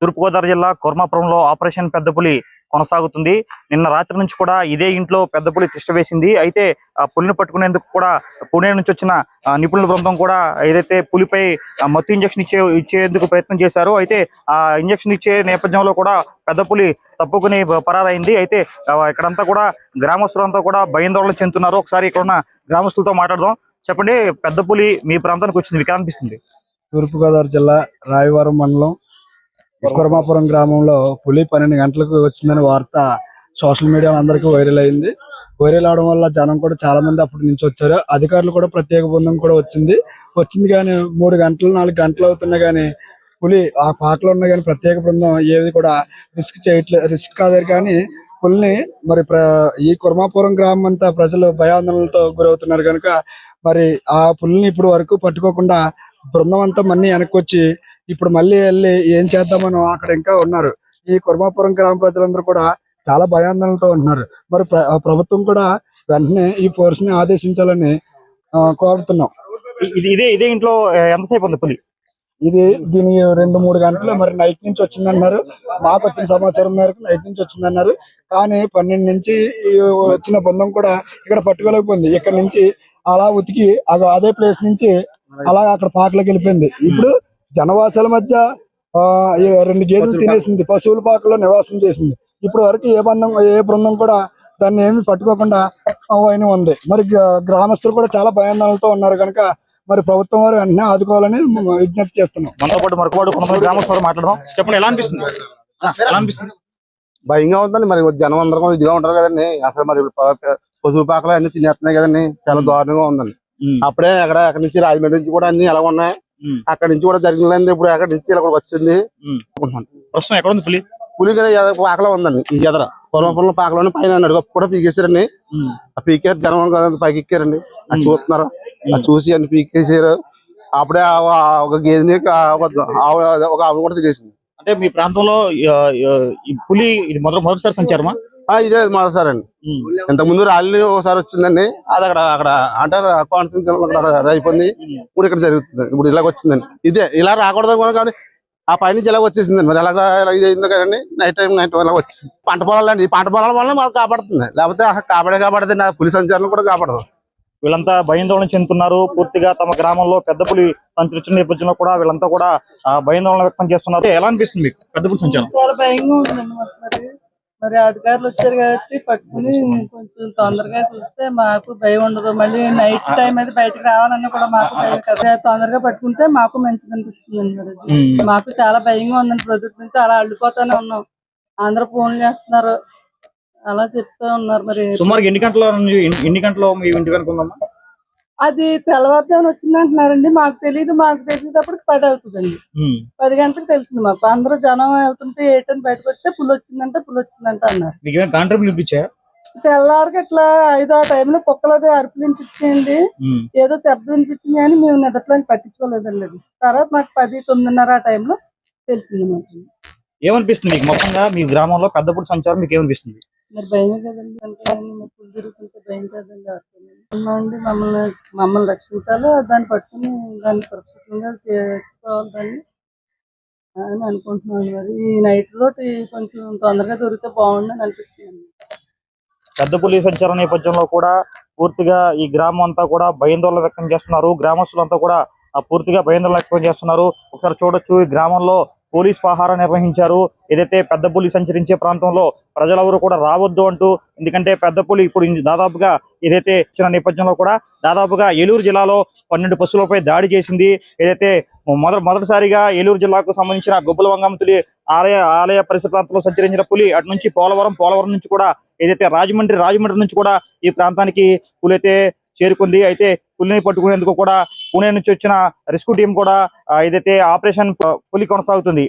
తూర్పుగోదావరి జిల్లా కొర్మాపురంలో ఆపరేషన్ పెద్దపులి కొనసాగుతుంది. నిన్న రాత్రి నుంచి కూడా ఇదే ఇంట్లో పెద్దపులి తిష్ట వేసింది. అయితే ఆ పులిని పట్టుకునేందుకు కూడా పుణె నుంచి వచ్చిన నిపుణుల బృందం కూడా ఏదైతే పులిపై మత్తు ఇంజక్షన్ ఇచ్చేందుకు ప్రయత్నం చేశారు. అయితే ఆ ఇంజక్షన్ ఇచ్చే నేపథ్యంలో కూడా పెద్దపులి తప్పుకుని పరారైంది. అయితే ఇక్కడంతా కూడా గ్రామస్తులంతా కూడా భయాందోళన చెందుతున్నారు. ఒకసారి ఇక్కడ ఉన్న గ్రామస్తులతో మాట్లాడదాం. చెప్పండి, పెద్దపులి మీ ప్రాంతానికి వచ్చింది, మీకు అనిపిస్తుంది? తూర్పుగోదావరి జిల్లా రాయవరం మండలం కొర్మాపురం గ్రామంలో పులి 12 గంటలకు వచ్చిందని వార్త సోషల్ మీడియా అందరికీ వైరల్ అయింది. వైరల్ అవడం వల్ల జనం కూడా చాలా మంది అప్పటి నుంచి వచ్చారు. అధికారులు కూడా ప్రత్యేక బృందం కూడా వచ్చింది కానీ 3 గంటలు 4 గంటలు అవుతున్నా కానీ పులి ఆ పాకలో ఉన్నా కానీ ప్రత్యేక బృందం ఏది కూడా రిస్క్ కాదు. కానీ పులిని మరి ఈ కొర్మాపురం గ్రామం అంతా ప్రజలు భయాందోళనలతో గురవుతున్నారు కనుక మరి ఆ పులిని ఇప్పుడు వరకు పట్టుకోకుండా బృందం అంతా మళ్ళీ వెనక్కి వచ్చి ఇప్పుడు మళ్ళీ వెళ్ళి ఏం చేద్దామని అక్కడ ఇంకా ఉన్నారు. ఈ కొర్మాపురం గ్రామ ప్రజలందరూ కూడా చాలా భయాందోళనతో ఉన్నారు. మరి ప్రభుత్వం కూడా వెంటనే ఈ ఫోర్స్ ని ఆదేశించాలని కోరుతున్నాం. ఇదే ఇంట్లో ఎంతసేపు ఉంది పులి? దీని 2-3 గంటలు మరి నైట్ నుంచి వచ్చిందన్నారు. మాకు వచ్చిన సమాచారం మేరకు నైట్ నుంచి వచ్చిందన్నారు. కానీ 12 నుంచి వచ్చిన బృందం కూడా ఇక్కడ పట్టుకోలేకపోయింది. ఇక్కడ నుంచి అలా ఉతికి అదే ప్లేస్ నుంచి అలా అక్కడ పాకలోకి వెళ్ళిపోయింది. ఇప్పుడు జనవాసాల మధ్య 2 గేదెలు తినేసింది, పశువుల పాకలో నివాసం చేసింది. ఇప్పుడు వరకు ఏ బృందం కూడా దాన్ని ఏమి పట్టుకోకుండా అయిన ఉంది. మరి గ్రామస్తులు కూడా చాలా భయాందోళనతో ఉన్నారు కనుక మరి ప్రభుత్వం వారు వెంటనే ఆదుకోవాలని విజ్ఞప్తి చేస్తున్నాం. మనతో పాటు మరొకవాడు కొంతమంది గ్రామస్తులు మాట్లాడదాం. చెప్పండి, ఎలా అనిపిస్తుంది? భయంగా ఉందండి. మరి జనం అందరూ కూడా ఇదిగా ఉంటారు కదండి. అసలు మరి పశువుల పాకలు అన్ని తినేస్తున్నాయి కదండి. చాలా దారుణంగా ఉందండి. అప్పుడే అక్కడి నుంచి రాజమండ్రి నుంచి కూడా అన్ని ఎలా ఉన్నాయి, అక్కడ నుంచి కూడా జరిగిందండి. ఇప్పుడు అక్కడి నుంచి ఇలా వచ్చింది. ప్రస్తుతం ఎక్కడ ఉంది పులి? పులి పాకలో ఉందండి. ఈ ఎదర కొర్మాపురంలో పాకలోని పైన నడుగు కూడా పీకేసారండి. ఆ పీకే జనం పైకి ఎక్కారండి. అది చూస్తున్నారు. అది చూసి అన్ని పీకేసారు. అప్పుడే ఒక గేదెని ఒక ఆవు కూడా తినేసింది. అంటే మీ ప్రాంతంలో ఈ పులి ఇది మొదటిసారి సంచారమా? ఇదే మొదటిసారి అండి. ఇంత ముందు రాళ్ళు ఒకసారి వచ్చిందండి. అది అక్కడ అంటే కాన్స్టిట్యూన్సీ అయిపోయింది. ఇప్పుడు ఇక్కడ జరుగుతుంది. ఇప్పుడు ఇలాగ వచ్చిందండి. ఇదే ఇలా రాకూడదు కానీ ఆ పైనుంచి ఇలాగ వచ్చేసిందండి. మరి ఎలాగ ఇది అయింది కదండి. నైట్ ఇలా వచ్చేసింది. పంట పొలాలు అండి. ఈ పంట పొలాల వల్ల మాకు కాపాడుతుంది. లేకపోతే కాపాడుతుంది. నా పులి సంచారం కూడా కాపాడదు. వీళ్ళంతా భయాందోళన చెందుతున్నారు. పూర్తిగా తమ గ్రామంలో పెద్ద పులి సంచరించిన నేపథ్యంలో కూడా వీళ్ళంతా కూడా భయాందోళన వ్యక్తం చేస్తున్నారు. ఎలా అనిపిస్తుంది మీకు పెద్ద పులి సంచారం? చాలా భయంగా ఉందండి. మరి అధికారులు వచ్చారు కాబట్టి పట్టుకుని కొంచెం తొందరగా చూస్తే మాకు భయం ఉండదు. మళ్ళీ నైట్ టైం అయితే బయటకు రావాలన్నా కూడా మాకు భయం కదా. తొందరగా పట్టుకుంటే మాకు మంచిది అనిపిస్తుంది. మరి మాకు చాలా భయంగా ఉందండి. ప్రొద్దుటి నుంచి అలా అల్లిపోతానే ఉన్నాం. అందరూ ఫోన్లు చేస్తున్నారు, అలా చెప్తా ఉన్నారు. మరి సుమారు ఎన్ని గంటలు మీ ఇంటికి అనుకుందామా? అది తెల్లవారుజామున వచ్చింది అంటున్నారండి. మాకు తెలియదు. మాకు తెలిసేటప్పటికి 10 అవుతుందండి. 10 గంటలకు తెలిసింది మాకు. అందరూ జనం వెళ్తుంటే ఏటని బయటకు వస్తే పులి వచ్చిందంట అన్నారు. తెల్లారికి ఇట్లా 5 ఆ టైంలో కుక్కలది అరుపులు వినిపించింది. ఏదో శబ్దం వినిపించింది కానీ మేము నిద్రలోకి పట్టించుకోలేదండి. అది తర్వాత మాకు 10, 9:30 ఆ టైంలో తెలిసింది మాకు. ఏమనిపిస్తుంది మీకు మొత్తంగా మీ గ్రామంలో పెద్ద పులి సంచారం మీకు ఏమనిపిస్తుంది? మరి భయమే కదండి. అంటే పులి తిరుగుతుంటే భయం కదండి. అండి మమ్మల్ని రక్షించాలి, దాన్ని పట్టుకుని దాన్ని సురక్షితంగా చేర్చుకోవాలి దాన్ని అని అనుకుంటున్నాను. మరి ఈ నైట్ తోటి కొంచెం తొందరగా దొరికితే బాగుండని అనిపిస్తుంది. పెద్ద పులి సంచారం నేపథ్యంలో కూడా పూర్తిగా ఈ గ్రామం అంతా కూడా భయాందోళన వ్యక్తం చేస్తున్నారు. గ్రామస్తులంతా కూడా పూర్తిగా భయాందోళన వ్యక్తం చేస్తున్నారు. ఒకసారి చూడొచ్చు, ఈ గ్రామంలో పోలీస్ పహారా నిర్వహించారు. ఏదైతే పెద్ద పులి సంచరించే ప్రాంతంలో ప్రజలెవరూ కూడా రావద్దు అంటూ, ఎందుకంటే పెద్ద పులి ఇప్పుడు దాదాపుగా ఏదైతే ఇచ్చిన నేపథ్యంలో కూడా దాదాపుగా ఏలూరు జిల్లాలో 12 పశువులపై దాడి చేసింది. ఏదైతే మొదటిసారిగా ఏలూరు జిల్లాకు సంబంధించిన గుబ్బల వంగమతులి ఆలయ పరిసర ప్రాంతంలో సంచరించిన పులి అటు నుంచి పోలవరం నుంచి కూడా ఏదైతే రాజమండ్రి నుంచి కూడా ఈ ప్రాంతానికి పులి అయితే చేరుకుంది. అయితే పులిని పట్టుకునేందుకు కూడా పుణె నుంచి వచ్చిన రెస్క్యూ టీం కూడా ఏదైతే ఆపరేషన్ పులి కొనసాగుతుంది.